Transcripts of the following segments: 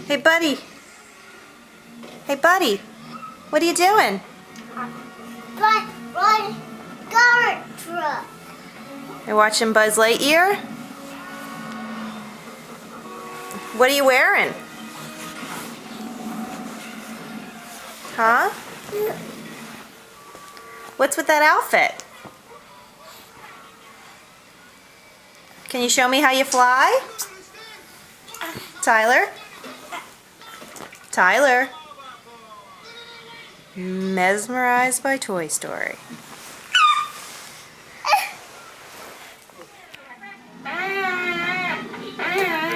Hey, buddy. Hey, buddy. What are you doing? Run, garbage truck. You're watching Buzz Lightyear? What are you wearing? Huh? What's with that outfit? Can you show me how you fly? Tyler? Tyler? Mesmerized by Toy Story.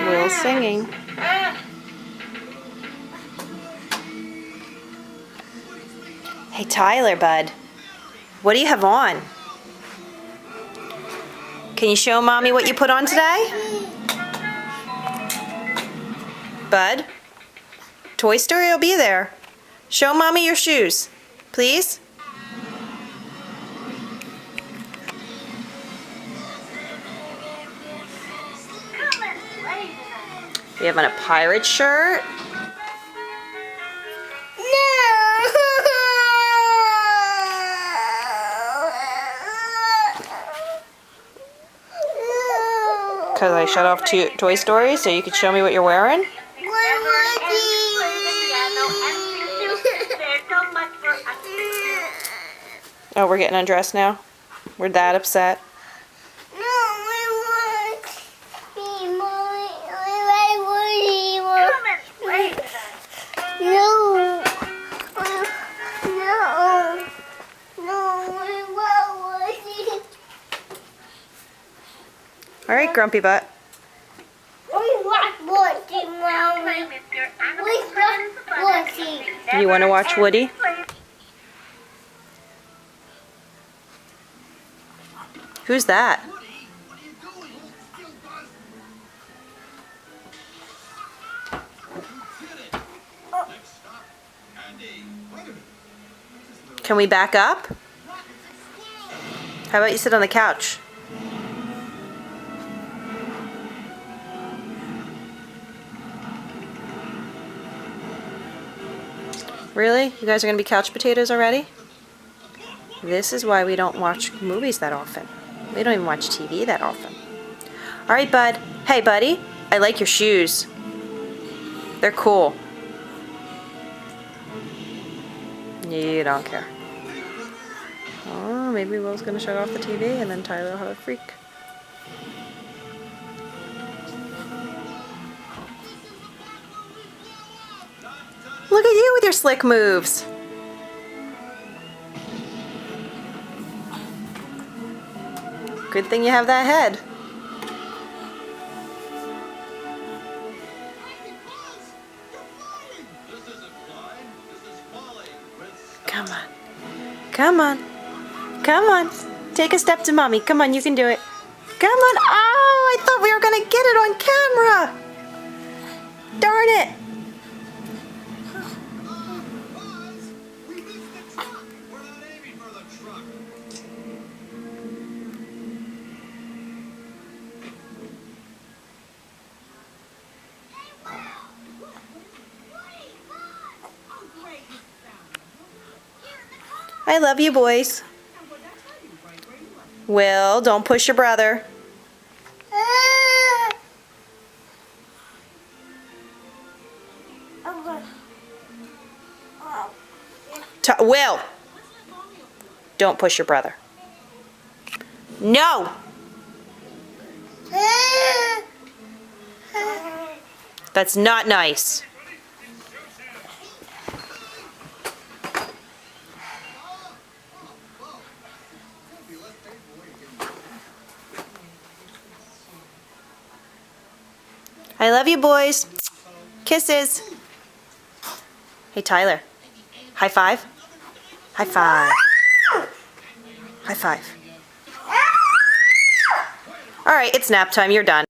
Will singing. Hey Tyler, bud. What do you have on? Can you show Mommy what you put on today? Bud? Toy Story will be there. Show Mommy your shoes, please. You have on a pirate shirt. Because I shut off Toy Story so you could show me what you're wearing? Oh, we're getting undressed now? We're that upset? All right, Grumpy Butt. You want to watch Woody? Who's that? Can we back up? How about you sit on the couch? Really? You guys are going to be couch potatoes already? This is why we don't watch movies that often. We don't even watch TV that often. Alright, bud. Hey, buddy. I like your shoes. They're cool. You don't care. Oh, maybe Will's going to shut off the TV and then Tyler will have a freak. Look at you with your slick moves. Good thing you have that head. Come on. Come on. Come on. Take a step to Mommy. Come on, you can do it. Come on. Oh, I thought we were going to get it on camera. Darn it. I love you, boys. Will, don't push your brother. Will, don't push your brother. No! That's not nice. I love you, boys. Kisses. Hey, Tyler. High five. High five. High five. All right, it's nap time. You're done.